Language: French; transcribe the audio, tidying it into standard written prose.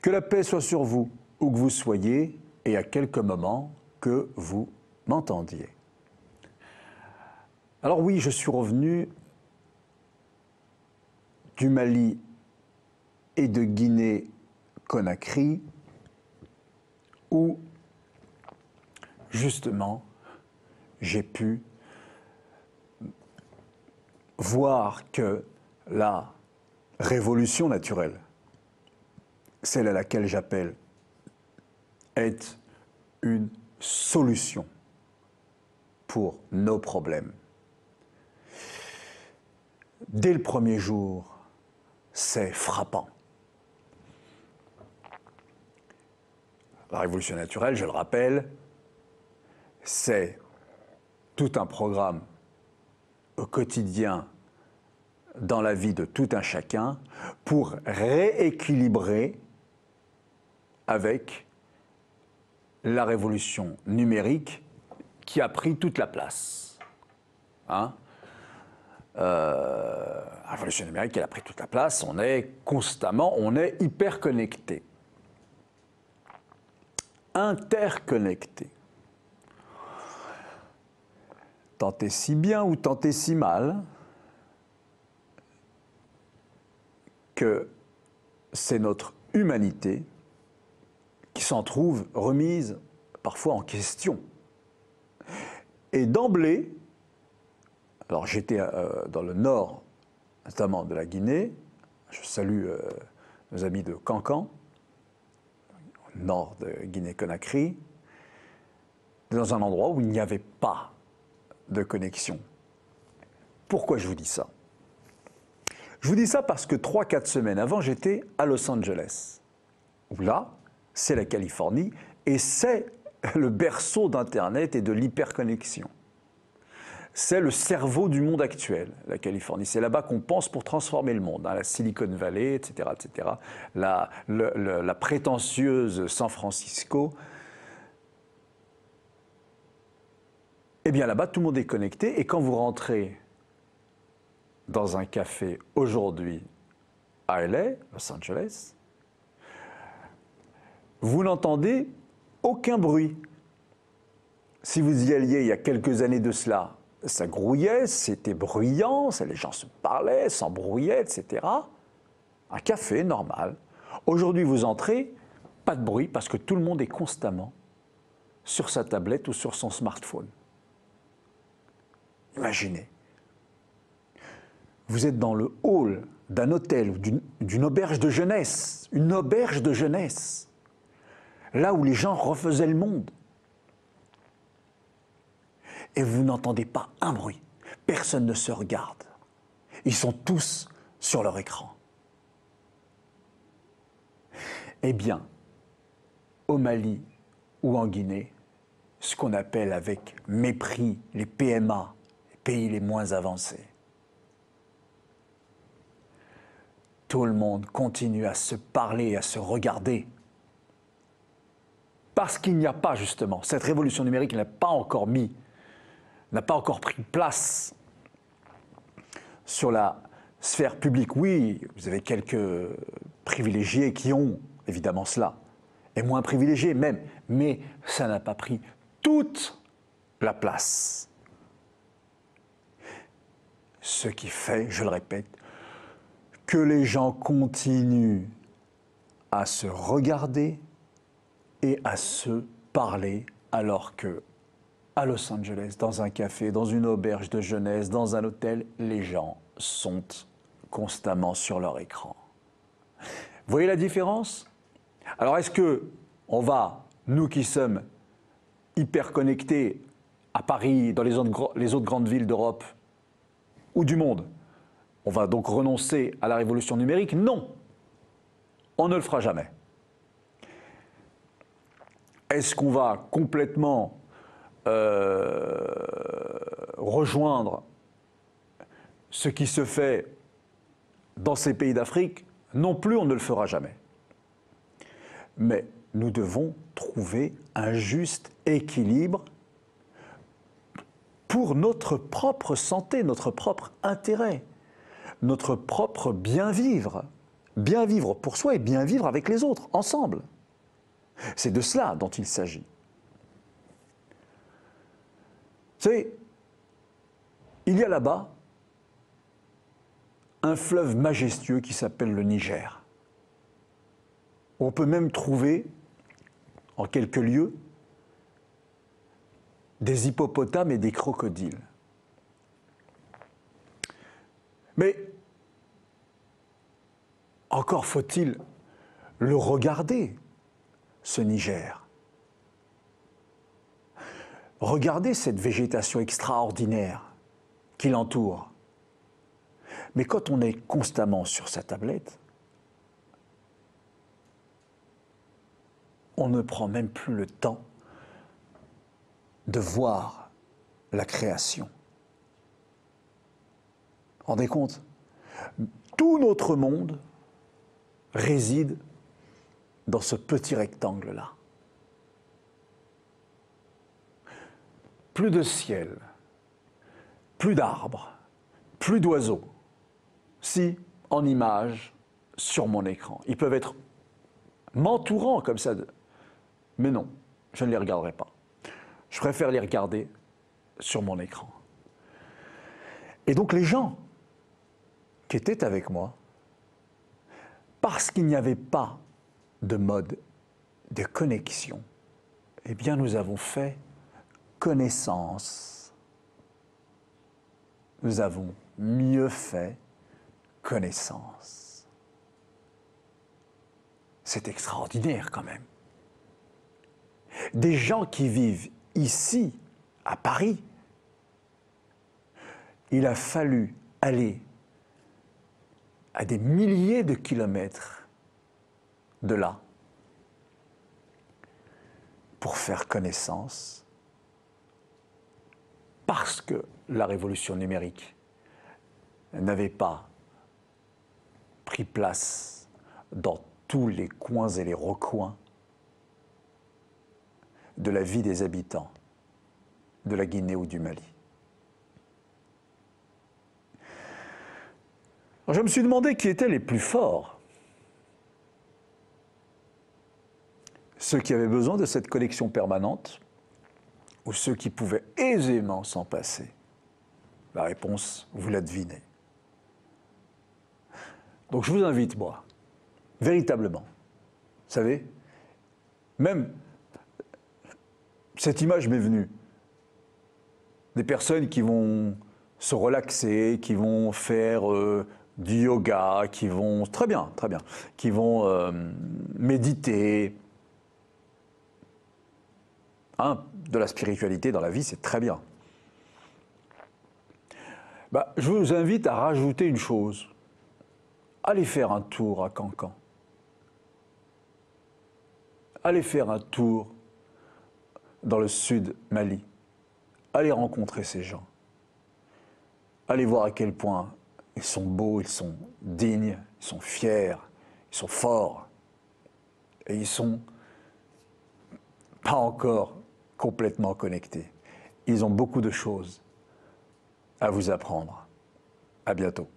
Que la paix soit sur vous, où que vous soyez, et à quelques moments que vous m'entendiez. Alors oui, je suis revenu du Mali et de Guinée-Conakry, où justement j'ai pu voir que la révolution naturelle, celle à laquelle j'appelle, est une solution pour nos problèmes. Dès le premier jour, c'est frappant. La révolution naturelle, je le rappelle, c'est tout un programme au quotidien dans la vie de tout un chacun pour rééquilibrer avec la révolution numérique qui a pris toute la place. La révolution numérique, elle a pris toute la place, on est constamment, on est hyper connecté. Interconnecté. Tant et si bien ou tant et si mal que c'est notre humanité qui s'en trouve remise parfois en question. Et d'emblée, alors j'étais dans le nord, notamment de la Guinée, je salue nos amis de Cancan, au nord de Guinée-Conakry, dans un endroit où il n'y avait pas de connexion. Pourquoi je vous dis ça? Je vous dis ça parce que 3-4 semaines avant, j'étais à Los Angeles, où là, c'est la Californie, et c'est le berceau d'Internet et de l'hyperconnexion. C'est le cerveau du monde actuel, la Californie. C'est là-bas qu'on pense pour transformer le monde, la Silicon Valley, etc., etc., la prétentieuse San Francisco. Eh bien là-bas, tout le monde est connecté, et quand vous rentrez dans un café aujourd'hui à LA, Los Angeles, vous n'entendez aucun bruit. Si vous y alliez il y a quelques années de cela, ça grouillait, c'était bruyant, les gens se parlaient, s'embrouillaient, etc. Un café normal. Aujourd'hui, vous entrez, pas de bruit parce que tout le monde est constamment sur sa tablette ou sur son smartphone. Imaginez. Vous êtes dans le hall d'un hôtel ou d'une auberge de jeunesse, une auberge de jeunesse, là où les gens refaisaient le monde. Et vous n'entendez pas un bruit. Personne ne se regarde. Ils sont tous sur leur écran. Eh bien, au Mali ou en Guinée, ce qu'on appelle avec mépris les PMA, les pays les moins avancés, tout le monde continue à se parler et à se regarder. Parce qu'il n'y a pas justement, cette révolution numérique n'a pas encore pris place sur la sphère publique. Oui, vous avez quelques privilégiés qui ont évidemment cela, et moins privilégiés même, mais ça n'a pas pris toute la place. Ce qui fait, je le répète, que les gens continuent à se regarder et à se parler alors que à Los Angeles, dans un café, dans une auberge de jeunesse, dans un hôtel, les gens sont constamment sur leur écran. Vous voyez la différence? Alors est-ce qu'on va, nous qui sommes hyper connectés à Paris, dans les autres grandes villes d'Europe ou du monde, on va donc renoncer à la révolution numérique? Non, on ne le fera jamais. Est-ce qu'on va complètement rejoindre ce qui se fait dans ces pays d'Afrique? Non plus, on ne le fera jamais. Mais nous devons trouver un juste équilibre pour notre propre santé, notre propre intérêt, notre propre bien vivre. Bien vivre pour soi et bien vivre avec les autres, ensemble. C'est de cela dont il s'agit. Vous savez, il y a là-bas un fleuve majestueux qui s'appelle le Niger. On peut même trouver, en quelques lieues, des hippopotames et des crocodiles. Mais encore faut-il le regarder, ce Niger. Regardez cette végétation extraordinaire qui l'entoure. Mais quand on est constamment sur sa tablette, on ne prend même plus le temps de voir la création. Rendez compte, tout notre monde réside dans ce petit rectangle-là. Plus de ciel, plus d'arbres, plus d'oiseaux. Si, en images, sur mon écran. Ils peuvent être m'entourant comme ça. Mais non, je ne les regarderai pas. Je préfère les regarder sur mon écran. Et donc les gens qui étaient avec moi, parce qu'il n'y avait pas de mode de connexion, eh bien nous avons fait connaissance. Nous avons mieux fait connaissance. C'est extraordinaire quand même. Des gens qui vivent ici, à Paris, il a fallu aller à des milliers de kilomètres de là pour faire connaissance, parce que la révolution numérique n'avait pas pris place dans tous les coins et les recoins de la vie des habitants de la Guinée ou du Mali. Alors je me suis demandé qui étaient les plus forts, ceux qui avaient besoin de cette connexion permanente ou ceux qui pouvaient aisément s'en passer. La réponse, vous la devinez. Donc je vous invite, moi, véritablement, vous savez, même cette image m'est venue, des personnes qui vont se relaxer, qui vont faire du yoga, qui vont, très bien, qui vont méditer. Hein, de la spiritualité dans la vie, c'est très bien. Bah, je vous invite à rajouter une chose. Allez faire un tour à Cancan. Allez faire un tour dans le sud Mali. Allez rencontrer ces gens. Allez voir à quel point ils sont beaux, ils sont dignes, ils sont fiers, ils sont forts. Et ils sont pas encore complètement connectés. Ils ont beaucoup de choses à vous apprendre. À bientôt.